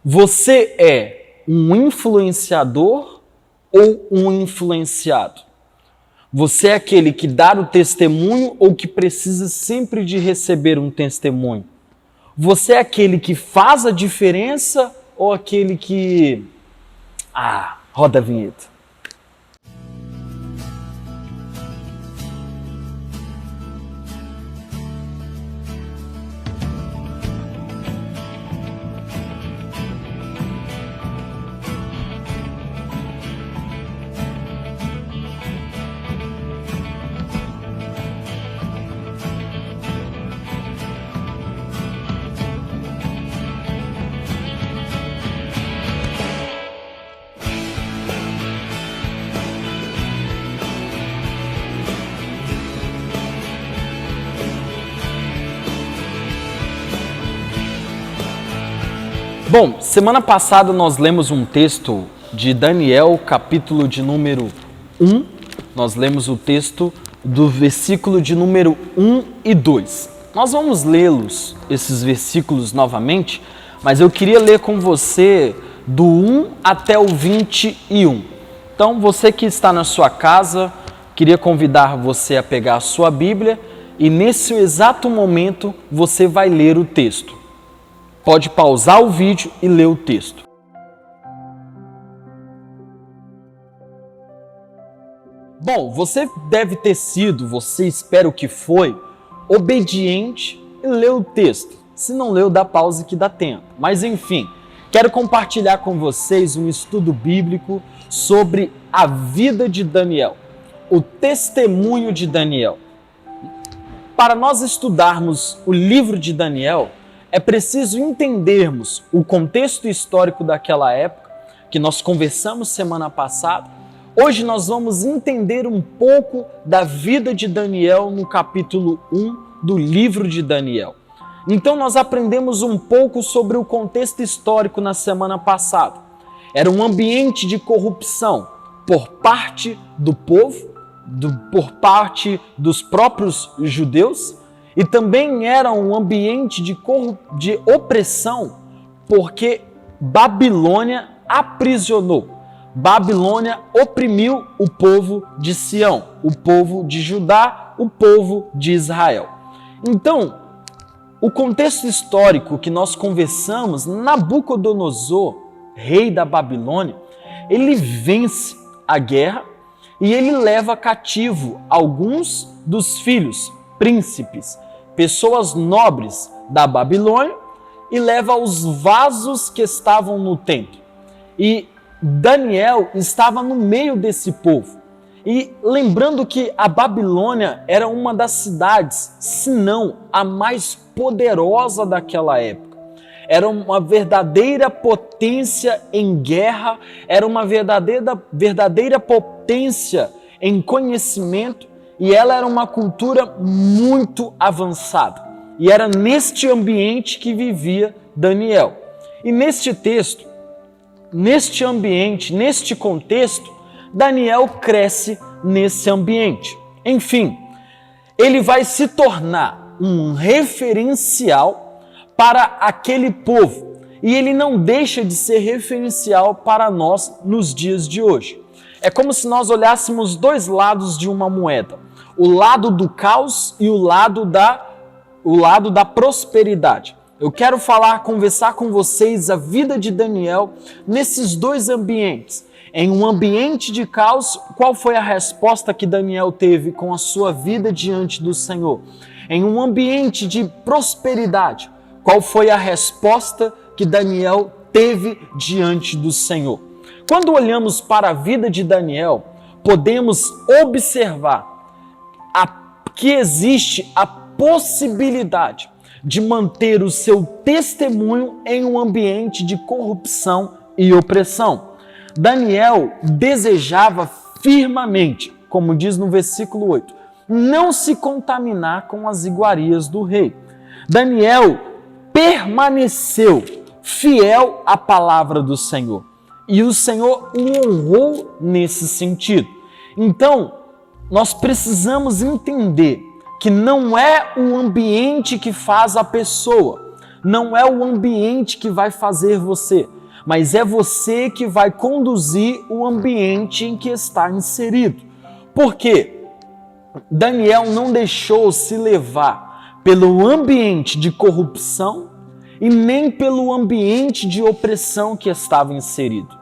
Você é um influenciador ou um influenciado? Você é aquele que dá o testemunho ou que precisa sempre de receber um testemunho? Você é aquele que faz a diferença ou aquele que... roda a vinheta. Bom, semana passada nós lemos um texto de Daniel, capítulo de número 1. Nós lemos o texto do versículo de número 1 e 2. Nós vamos lê-los, esses versículos novamente, mas eu queria ler com você do 1 até o 21. Então, você que está na sua casa, queria convidar você a pegar a sua Bíblia e nesse exato momento você vai ler o texto. Pode pausar o vídeo e ler o texto. Bom, você deve ter sido, você espero que foi, obediente e leu o texto. Se não leu, dá pausa que dá tempo. Mas enfim, quero compartilhar com vocês um estudo bíblico sobre a vida de Daniel, o testemunho de Daniel. Para nós estudarmos o livro de Daniel, é preciso entendermos o contexto histórico daquela época, que nós conversamos semana passada. Hoje nós vamos entender um pouco da vida de Daniel no capítulo 1 do livro de Daniel. Então nós aprendemos um pouco sobre o contexto histórico na semana passada. Era um ambiente de corrupção por parte do povo, por parte dos próprios judeus, e também era um ambiente de opressão, porque Babilônia aprisionou. Babilônia oprimiu o povo de Sião, o povo de Judá, o povo de Israel. Então, o contexto histórico que nós conversamos, Nabucodonosor, rei da Babilônia, ele vence a guerra e ele leva cativo alguns dos filhos, príncipes, pessoas nobres da Babilônia, e leva os vasos que estavam no templo. E Daniel estava no meio desse povo. E lembrando que a Babilônia era uma das cidades, se não a mais poderosa daquela época. Era uma verdadeira potência em guerra, era uma verdadeira potência em conhecimento, e ela era uma cultura muito avançada. E era neste ambiente que vivia Daniel. E neste texto, neste ambiente, neste contexto, Daniel cresce nesse ambiente. Enfim, ele vai se tornar um referencial para aquele povo. E ele não deixa de ser referencial para nós nos dias de hoje. É como se nós olhássemos dois lados de uma moeda. O lado do caos e o lado da prosperidade. Eu quero conversar com vocês a vida de Daniel nesses dois ambientes. Em um ambiente de caos, qual foi a resposta que Daniel teve com a sua vida diante do Senhor? Em um ambiente de prosperidade, qual foi a resposta que Daniel teve diante do Senhor? Quando olhamos para a vida de Daniel, podemos observar que existe a possibilidade de manter o seu testemunho em um ambiente de corrupção e opressão. Daniel desejava firmemente, como diz no versículo 8, não se contaminar com as iguarias do rei. Daniel permaneceu fiel à palavra do Senhor e o Senhor o honrou nesse sentido. Então, nós precisamos entender que não é o ambiente que faz a pessoa, não é o ambiente que vai fazer você, mas é você que vai conduzir o ambiente em que está inserido. Por quê? Daniel não deixou se levar pelo ambiente de corrupção e nem pelo ambiente de opressão que estava inserido.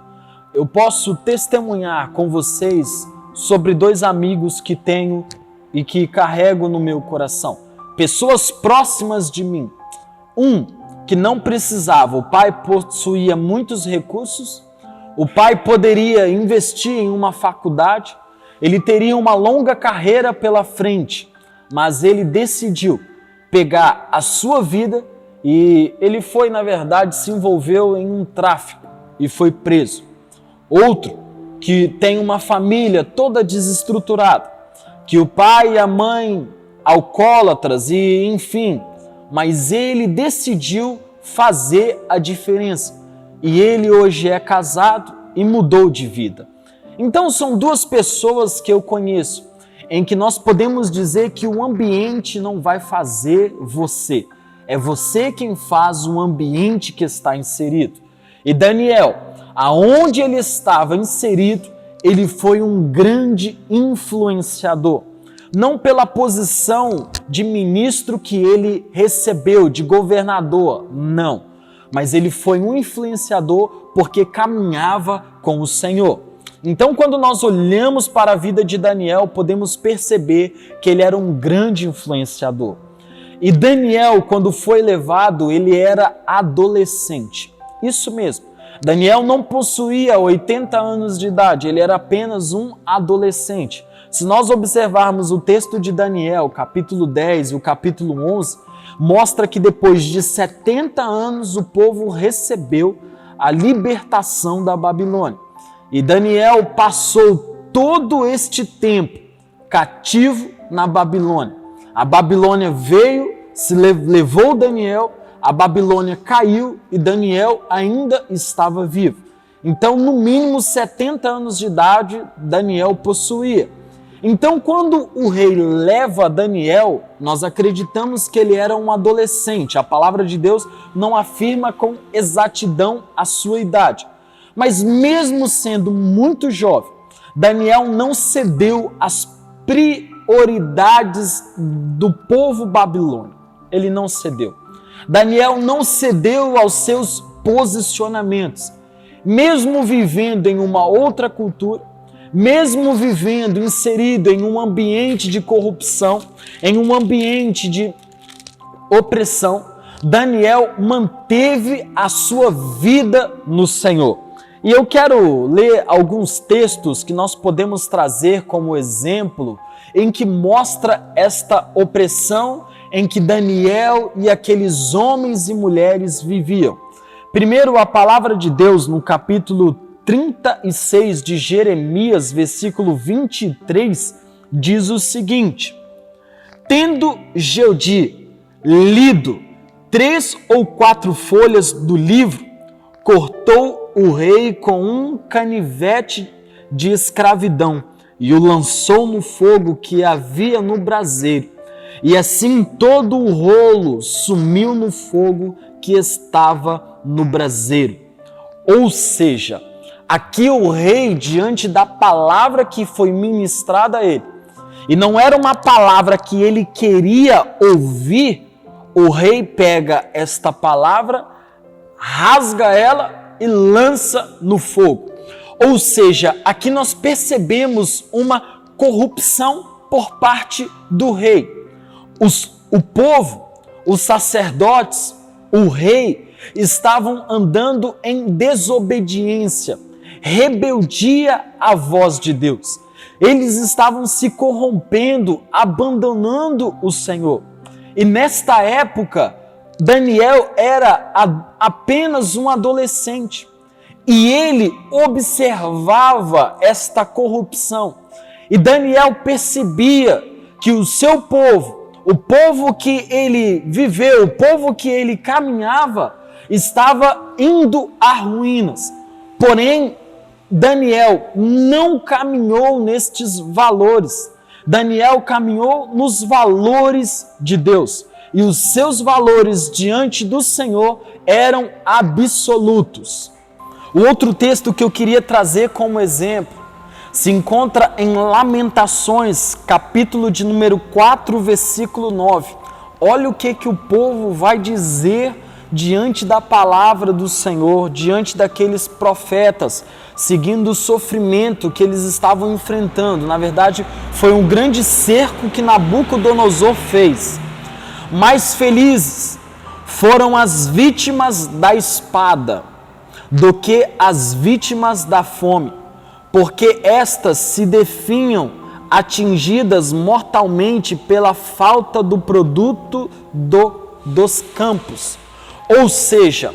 Eu posso testemunhar com vocês sobre 2 amigos que tenho e que carrego no meu coração. Pessoas próximas de mim. Um que não precisava, o pai possuía muitos recursos, o pai poderia investir em uma faculdade, ele teria uma longa carreira pela frente, mas ele decidiu pegar a sua vida e ele foi, na verdade, se envolveu em um tráfico e foi preso. Outro que tem uma família toda desestruturada, que o pai e a mãe alcoólatras e enfim, mas ele decidiu fazer a diferença e ele hoje é casado e mudou de vida. Então são 2 pessoas que eu conheço em que nós podemos dizer que o ambiente não vai fazer você, é você quem faz o ambiente que está inserido. E Daniel, aonde ele estava inserido, ele foi um grande influenciador. Não pela posição de ministro que ele recebeu, de governador, não. Mas ele foi um influenciador porque caminhava com o Senhor. Então, quando nós olhamos para a vida de Daniel, podemos perceber que ele era um grande influenciador. E Daniel, quando foi levado, ele era adolescente. Isso mesmo. Daniel não possuía 80 anos de idade, ele era apenas um adolescente. Se nós observarmos o texto de Daniel, capítulo 10 e o capítulo 11, mostra que depois de 70 anos o povo recebeu a libertação da Babilônia. E Daniel passou todo este tempo cativo na Babilônia. A Babilônia veio, levou Daniel, a Babilônia caiu e Daniel ainda estava vivo. Então, no mínimo 70 anos de idade, Daniel possuía. Então, quando o rei leva Daniel, nós acreditamos que ele era um adolescente. A palavra de Deus não afirma com exatidão a sua idade. Mas mesmo sendo muito jovem, Daniel não cedeu às prioridades do povo babilônico. Ele não cedeu. Daniel não cedeu aos seus posicionamentos. Mesmo vivendo em uma outra cultura, mesmo vivendo inserido em um ambiente de corrupção, em um ambiente de opressão, Daniel manteve a sua vida no Senhor. E eu quero ler alguns textos que nós podemos trazer como exemplo em que mostra esta opressão em que Daniel e aqueles homens e mulheres viviam. Primeiro, a palavra de Deus no capítulo 36 de Jeremias, versículo 23, diz o seguinte: tendo Geodi lido 3 ou 4 folhas do livro, cortou o rei com um canivete de escravidão e o lançou no fogo que havia no braseiro. E assim todo o rolo sumiu no fogo que estava no braseiro. Ou seja, aqui o rei, diante da palavra que foi ministrada a ele, e não era uma palavra que ele queria ouvir, o rei pega esta palavra, rasga ela e lança no fogo. Ou seja, aqui nós percebemos uma corrupção por parte do rei. O povo, os sacerdotes, o rei estavam andando em desobediência, rebeldia à voz de Deus. Eles estavam se corrompendo, abandonando o Senhor. E nesta época, Daniel era apenas um adolescente e ele observava esta corrupção. E Daniel percebia que o seu povo, o povo que ele viveu, o povo que ele caminhava, estava indo a ruínas. Porém, Daniel não caminhou nestes valores. Daniel caminhou nos valores de Deus. E os seus valores diante do Senhor eram absolutos. O outro texto que eu queria trazer como exemplo se encontra em Lamentações, capítulo de número 4, versículo 9. Olha o que o povo vai dizer diante da palavra do Senhor, diante daqueles profetas, seguindo o sofrimento que eles estavam enfrentando. Na verdade, foi um grande cerco que Nabucodonosor fez. Mais felizes foram as vítimas da espada do que as vítimas da fome, porque estas se definham atingidas mortalmente pela falta do produto dos campos. Ou seja,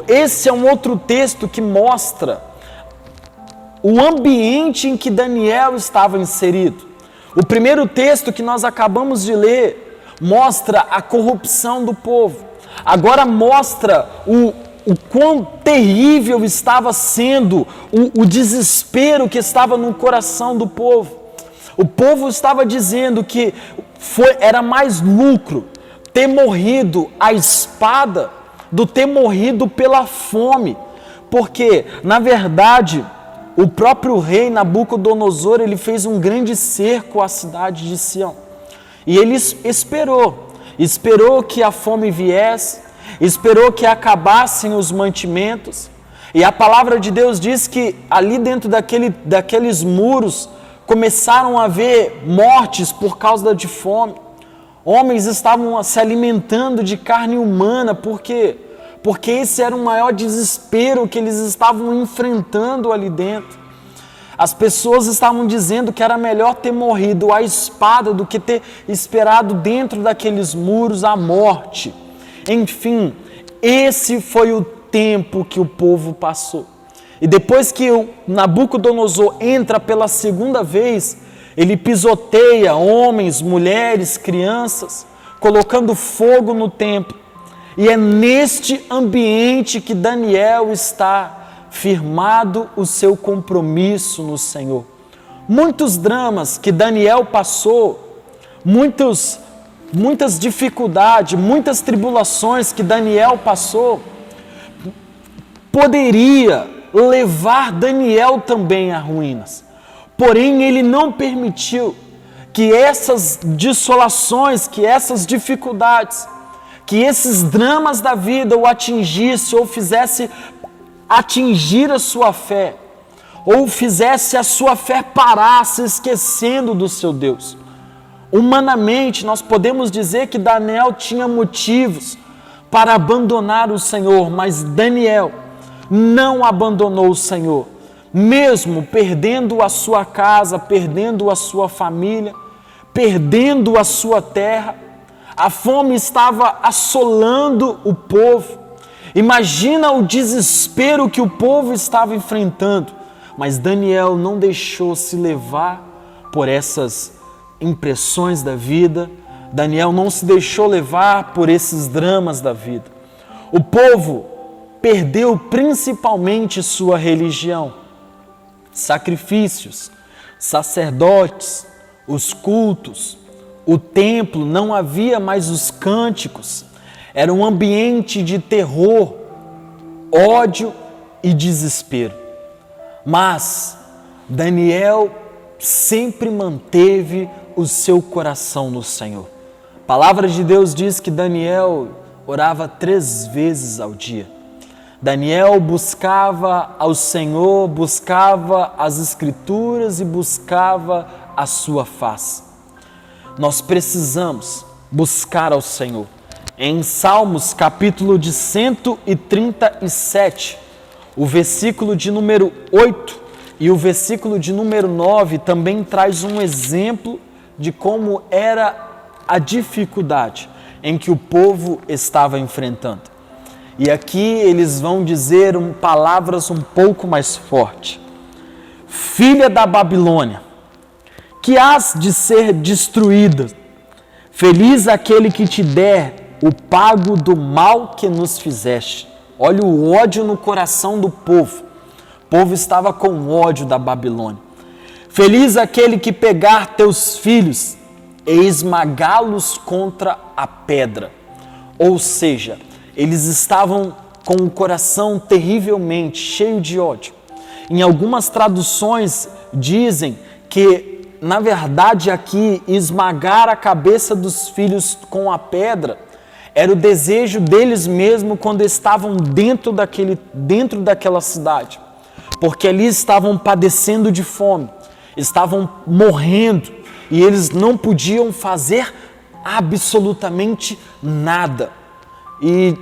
esse é um outro texto que mostra o ambiente em que Daniel estava inserido. O primeiro texto que nós acabamos de ler mostra a corrupção do povo. Agora mostra o quão terrível estava sendo o desespero que estava no coração do povo. O povo estava dizendo que era mais lucro ter morrido à espada do ter morrido pela fome, porque, na verdade, o próprio rei Nabucodonosor, ele fez um grande cerco à cidade de Sião, e ele esperou que a fome viesse, esperou que acabassem os mantimentos, e a palavra de Deus diz que ali dentro daqueles muros começaram a haver mortes por causa de fome. Homens estavam se alimentando de carne humana, porque esse era o maior desespero que eles estavam enfrentando ali dentro. As pessoas estavam dizendo que era melhor ter morrido à espada do que ter esperado dentro daqueles muros a morte. Enfim, esse foi o tempo que o povo passou. E depois que Nabucodonosor entra pela segunda vez, ele pisoteia homens, mulheres, crianças, colocando fogo no templo. E é neste ambiente que Daniel está firmado o seu compromisso no Senhor. Muitos dramas que Daniel passou, muitas dificuldades, muitas tribulações que Daniel passou, poderia levar Daniel também a ruínas. Porém, ele não permitiu que essas dissolações, que essas dificuldades, que esses dramas da vida o atingisse ou fizesse atingir a sua fé, ou fizesse a sua fé parar, se esquecendo do seu Deus. Humanamente, nós podemos dizer que Daniel tinha motivos para abandonar o Senhor, mas Daniel não abandonou o Senhor, mesmo perdendo a sua casa, perdendo a sua família, perdendo a sua terra. A fome estava assolando o povo. Imagina o desespero que o povo estava enfrentando, mas Daniel não deixou se levar por essas impressões da vida. Daniel não se deixou levar por esses dramas da vida. O povo perdeu principalmente sua religião, sacrifícios, sacerdotes, os cultos, o templo, não havia mais os cânticos. Era um ambiente de terror, ódio e desespero. Mas Daniel sempre manteve o seu coração no Senhor. A palavra de Deus diz que Daniel orava 3 vezes ao dia. Daniel buscava ao Senhor, buscava as Escrituras e buscava a sua face. Nós precisamos buscar ao Senhor. Em Salmos, capítulo de 137, o versículo de número 8 e o versículo de número 9 também traz um exemplo de como era a dificuldade em que o povo estava enfrentando. E aqui eles vão dizer palavras um pouco mais fortes. Filha da Babilônia, que hás de ser destruída, feliz aquele que te der o pago do mal que nos fizeste. Olha o ódio no coração do povo. O povo estava com ódio da Babilônia. Feliz aquele que pegar teus filhos e esmagá-los contra a pedra. Ou seja, eles estavam com o coração terrivelmente cheio de ódio. Em algumas traduções dizem que, na verdade, aqui esmagar a cabeça dos filhos com a pedra era o desejo deles mesmos quando estavam dentro daquela cidade, porque ali estavam padecendo de fome, estavam morrendo e eles não podiam fazer absolutamente nada. E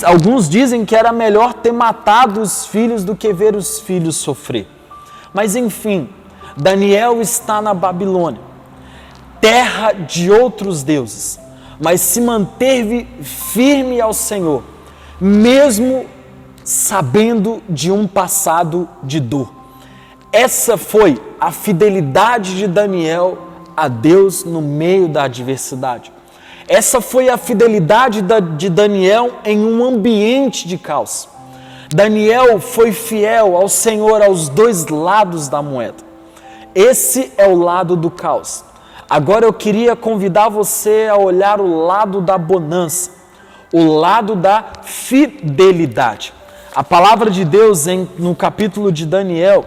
alguns dizem que era melhor ter matado os filhos do que ver os filhos sofrer. Mas enfim, Daniel está na Babilônia, terra de outros deuses, mas se manteve firme ao Senhor, mesmo sabendo de um passado de dor. Essa foi a fidelidade de Daniel a Deus no meio da adversidade. Essa foi a fidelidade de Daniel em um ambiente de caos. Daniel foi fiel ao Senhor aos dois lados da moeda. Esse é o lado do caos. Agora eu queria convidar você a olhar o lado da bonança, o lado da fidelidade. A palavra de Deus no capítulo de Daniel,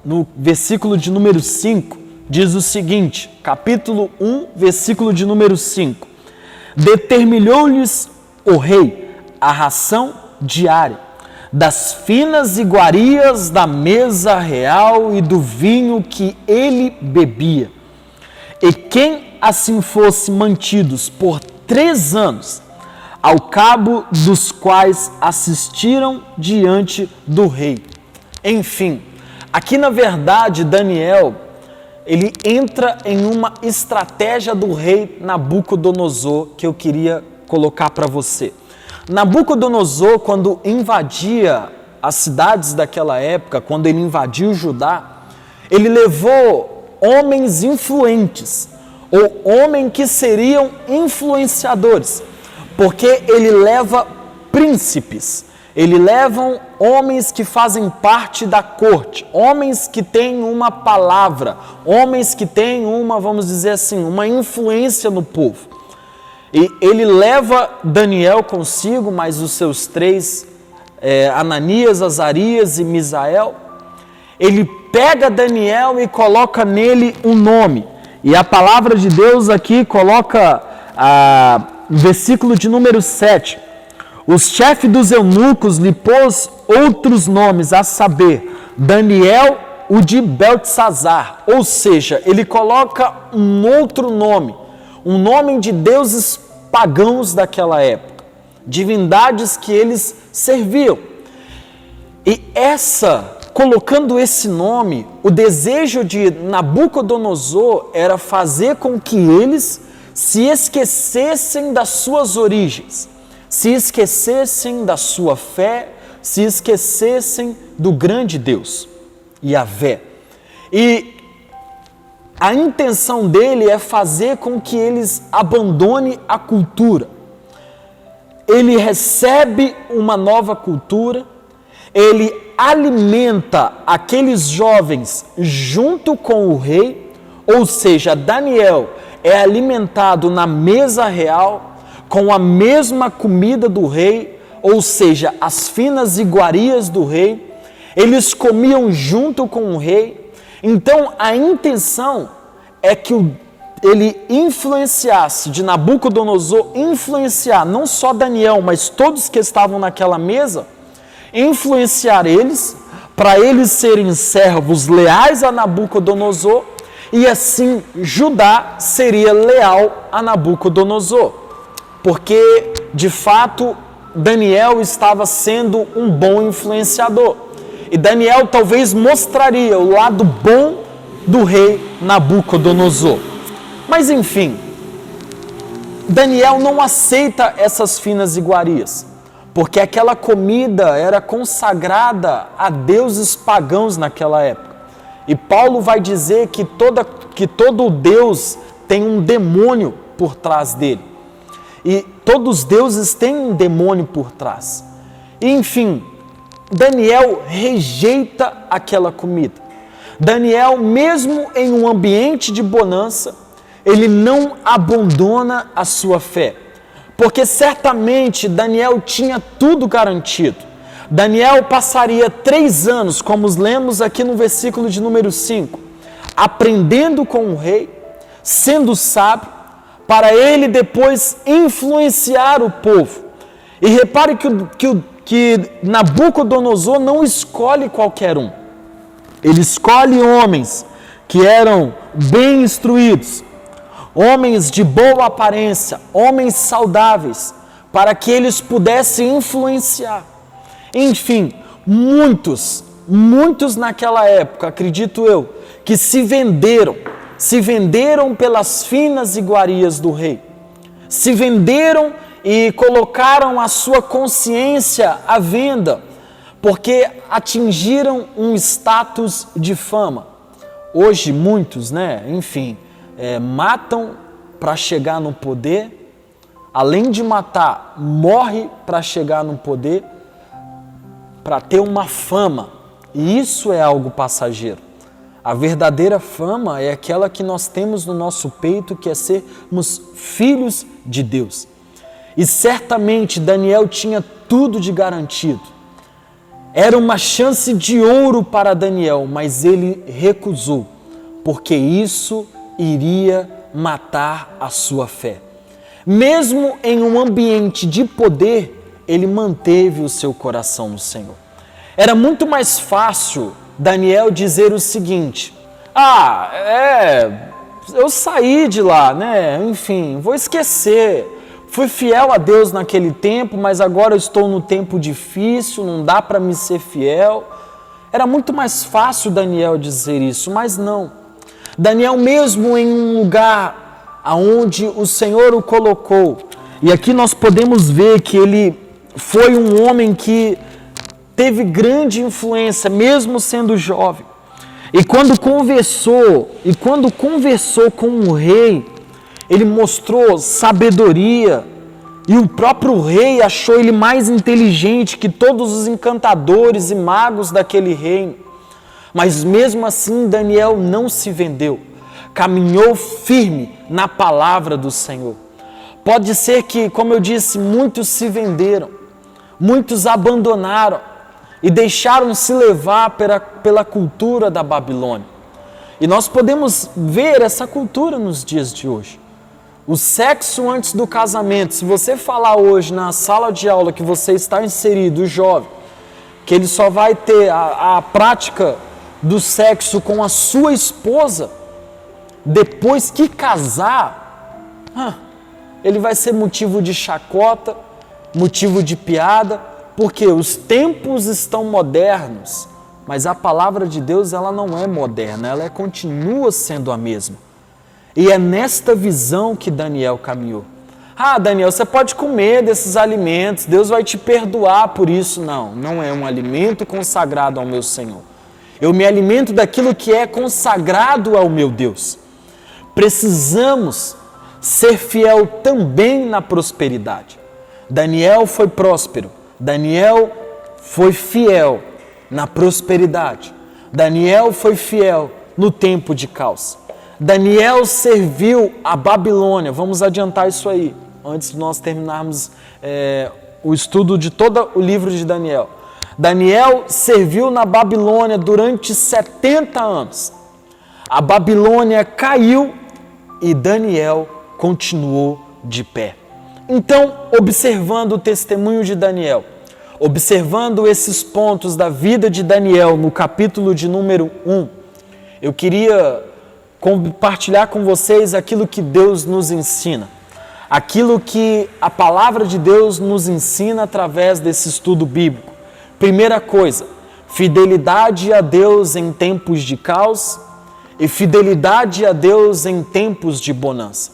no versículo de número 5, diz o seguinte, capítulo 1, versículo de número 5. Determinou-lhes o rei a ração diária, das finas iguarias da mesa real e do vinho que ele bebia. E quem assim fosse mantidos por 3 anos, ao cabo dos quais assistiram diante do rei. Enfim, aqui na verdade Daniel, ele entra em uma estratégia do rei Nabucodonosor que eu queria colocar para você. Nabucodonosor, quando invadia as cidades daquela época, quando ele invadiu Judá, ele levou homens influentes, ou homens que seriam influenciadores, porque ele leva príncipes, ele leva homens que fazem parte da corte, homens que têm uma palavra, homens que têm vamos dizer assim, uma influência no povo. E ele leva Daniel consigo, mais os seus 3, Ananias, Azarias e Misael. Ele pega Daniel e coloca nele um nome. E a palavra de Deus aqui coloca no versículo de número 7. Os chefes dos eunucos lhe pôs outros nomes, a saber, Daniel, o de Beltesazar. Ou seja, ele coloca um outro nome, um nome de deuses pagãos daquela época, divindades que eles serviam. E colocando esse nome, o desejo de Nabucodonosor era fazer com que eles se esquecessem das suas origens, se esquecessem da sua fé, se esquecessem do grande Deus, Yahvé. E a intenção dele é fazer com que eles abandonem a cultura. Ele recebe uma nova cultura, ele alimenta aqueles jovens junto com o rei, ou seja, Daniel é alimentado na mesa real, com a mesma comida do rei, ou seja, as finas iguarias do rei, eles comiam junto com o rei. Então a intenção é que ele influenciasse, de Nabucodonosor influenciar não só Daniel, mas todos que estavam naquela mesa, influenciar eles, para eles serem servos leais a Nabucodonosor, e assim Judá seria leal a Nabucodonosor. Porque, de fato, Daniel estava sendo um bom influenciador. E Daniel talvez mostraria o lado bom do rei Nabucodonosor. Mas, enfim, Daniel não aceita essas finas iguarias, porque aquela comida era consagrada a deuses pagãos naquela época. E Paulo vai dizer que todo Deus tem um demônio por trás dele. E todos os deuses têm um demônio por trás. E, enfim, Daniel rejeita aquela comida. Daniel, mesmo em um ambiente de bonança, ele não abandona a sua fé. porque certamente Daniel tinha tudo garantido. Daniel passaria 3 anos, como lemos aqui no versículo de número 5, aprendendo com o rei, sendo sábio, para ele depois influenciar o povo. E repare que Nabucodonosor não escolhe qualquer um. Ele escolhe homens que eram bem instruídos, homens de boa aparência, homens saudáveis, para que eles pudessem influenciar. Enfim, muitos naquela época, acredito eu, que se venderam pelas finas iguarias do rei, se venderam e colocaram a sua consciência à venda, porque atingiram um status de fama. Hoje muitos, matam para chegar no poder, além de matar, morre para chegar no poder, para ter uma fama, e isso é algo passageiro. A verdadeira fama é aquela que nós temos no nosso peito, que é sermos filhos de Deus. E certamente Daniel tinha tudo de garantido. Era uma chance de ouro para Daniel, mas ele recusou, porque isso iria matar a sua fé. Mesmo em um ambiente de poder, ele manteve o seu coração no Senhor. Era muito mais fácil Daniel dizer o seguinte: eu saí de lá, vou esquecer. Fui fiel a Deus naquele tempo, mas agora eu estou no tempo difícil, não dá para me ser fiel. Era muito mais fácil Daniel dizer isso, mas não. Daniel, mesmo em um lugar aonde o Senhor o colocou, e aqui nós podemos ver que ele foi um homem que teve grande influência, mesmo sendo jovem. E quando conversou com o rei, ele mostrou sabedoria, e o próprio rei achou ele mais inteligente que todos os encantadores e magos daquele reino. Mas mesmo assim Daniel não se vendeu, caminhou firme na palavra do Senhor. Pode ser que, como eu disse, muitos se venderam, muitos abandonaram e deixaram-se levar pela cultura da Babilônia. E nós podemos ver essa cultura nos dias de hoje. O sexo antes do casamento. Se você falar hoje na sala de aula que você está inserido, o jovem, que ele só vai ter a prática do sexo com a sua esposa depois que casar, ele vai ser motivo de chacota, motivo de piada, porque os tempos estão modernos, mas a palavra de Deus ela não é moderna, ela continua sendo a mesma. E é nesta visão que Daniel caminhou. Daniel, você pode comer desses alimentos, Deus vai te perdoar por isso. Não é um alimento consagrado ao meu Senhor. Eu me alimento daquilo que é consagrado ao meu Deus. Precisamos ser fiel também na prosperidade. Daniel foi próspero, Daniel foi fiel na prosperidade, Daniel foi fiel no tempo de caos. Daniel serviu a Babilônia. Vamos adiantar isso aí, antes de nós terminarmos o estudo de todo o livro de Daniel. Daniel serviu na Babilônia durante 70 anos. A Babilônia caiu e Daniel continuou de pé. Então, observando o testemunho de Daniel, observando esses pontos da vida de Daniel no capítulo de número 1, eu queria compartilhar com vocês aquilo que Deus nos ensina, aquilo que a palavra de Deus nos ensina através desse estudo bíblico. Primeira coisa, fidelidade a Deus em tempos de caos e fidelidade a Deus em tempos de bonança.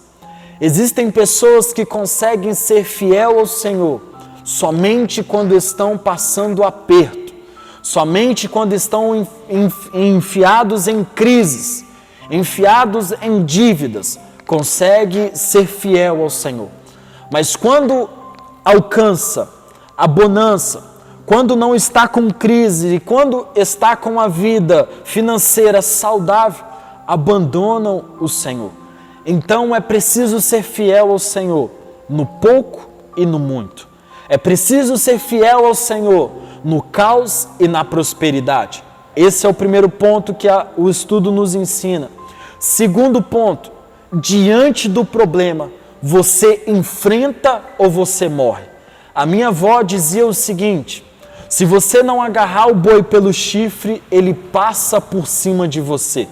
Existem pessoas que conseguem ser fiel ao Senhor somente quando estão passando aperto, somente quando estão enfiados em crises, enfiados em dívidas, consegue ser fiel ao Senhor. Mas quando alcança a bonança, quando não está com crise e quando está com a vida financeira saudável, abandonam o Senhor. Então é preciso ser fiel ao Senhor no pouco e no muito. É preciso ser fiel ao Senhor no caos e na prosperidade. Esse é o primeiro ponto que o estudo nos ensina. Segundo ponto, diante do problema, você enfrenta ou você morre? A minha avó dizia o seguinte: se você não agarrar o boi pelo chifre, ele passa por cima de você.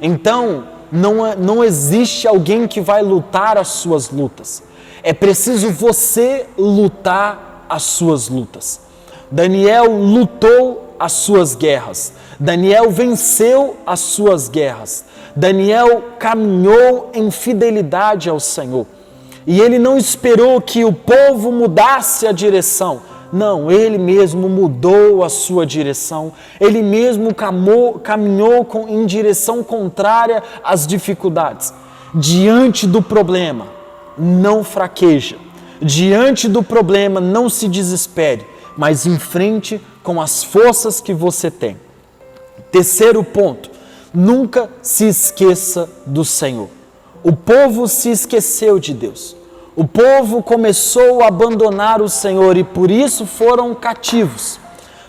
Então, não existe alguém que vai lutar as suas lutas. É preciso você lutar as suas lutas. Daniel lutou as suas guerras. Daniel venceu as suas guerras. Daniel caminhou em fidelidade ao Senhor. E ele não esperou que o povo mudasse a direção. Não, ele mesmo mudou a sua direção. Ele mesmo caminhou em direção contrária às dificuldades. Diante do problema, não fraqueja. Diante do problema, não se desespere, mas enfrente com as forças que você tem. Terceiro ponto, nunca se esqueça do Senhor. O povo se esqueceu de Deus. O povo começou a abandonar o Senhor e por isso foram cativos.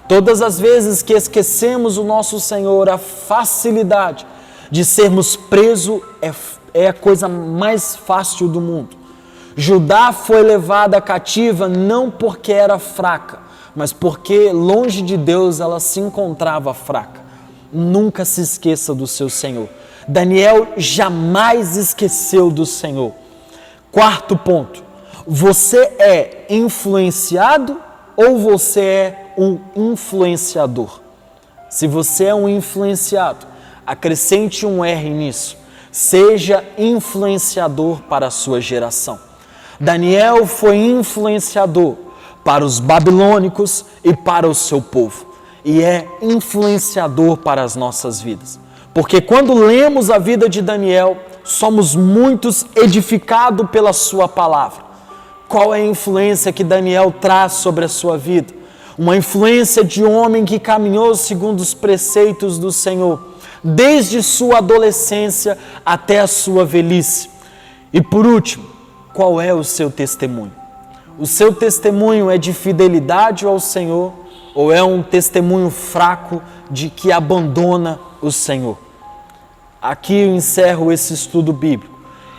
Todas as vezes que esquecemos o nosso Senhor, a facilidade de sermos presos é a coisa mais fácil do mundo. Judá foi levada cativa não porque era fraca, mas porque longe de Deus ela se encontrava fraca. Nunca se esqueça do seu Senhor. Daniel jamais esqueceu do Senhor. Quarto ponto, você é influenciado ou você é um influenciador? Se você é um influenciado, acrescente um R nisso. Seja influenciador para a sua geração. Daniel foi influenciador para os babilônicos e para o seu povo. E é influenciador para as nossas vidas. Porque quando lemos a vida de Daniel, somos muitos edificados pela sua palavra. Qual é a influência que Daniel traz sobre a sua vida? Uma influência de um homem que caminhou segundo os preceitos do Senhor, desde sua adolescência até a sua velhice. E por último, qual é o seu testemunho? O seu testemunho é de fidelidade ao Senhor ou é um testemunho fraco de que abandona o Senhor? Aqui eu encerro esse estudo bíblico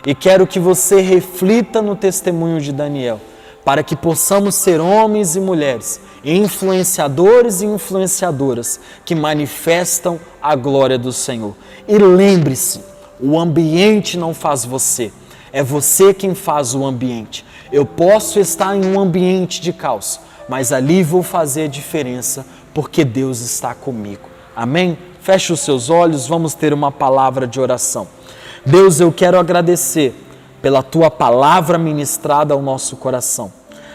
e quero que você reflita no testemunho de Daniel, para que possamos ser homens e mulheres, influenciadores e influenciadoras que manifestam a glória do Senhor. E lembre-se, o ambiente não faz você, é você quem faz o ambiente. Eu posso estar em um ambiente de caos, mas ali vou fazer a diferença porque Deus está comigo. Amém? Feche os seus olhos, vamos ter uma palavra de oração. Deus, eu quero agradecer pela Tua palavra ministrada ao nosso coração.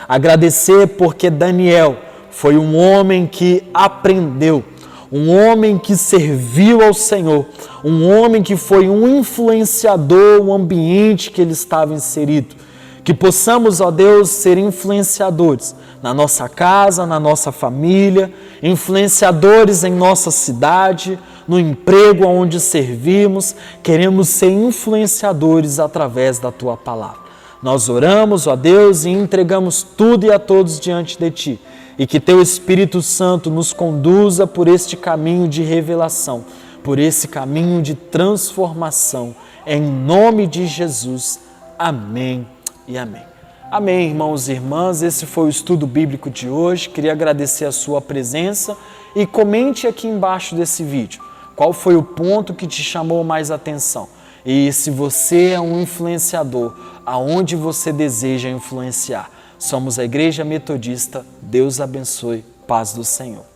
Agradecer porque Daniel foi um homem que aprendeu, um homem que serviu ao Senhor, um homem que foi um influenciador no ambiente que ele estava inserido. Que possamos, ó Deus, ser influenciadores na nossa casa, na nossa família, influenciadores em nossa cidade, no emprego onde servimos. Queremos ser influenciadores através da Tua palavra. Nós oramos, ó Deus, e entregamos tudo e a todos diante de Ti. E que Teu Espírito Santo nos conduza por este caminho de revelação, por esse caminho de transformação. Em nome de Jesus. Amém e amém. Amém, irmãos e irmãs. Esse foi o estudo bíblico de hoje. Queria agradecer a sua presença e comente aqui embaixo desse vídeo qual foi o ponto que te chamou mais atenção. E se você é um influenciador, aonde você deseja influenciar? Somos a Igreja Metodista. Deus abençoe. Paz do Senhor.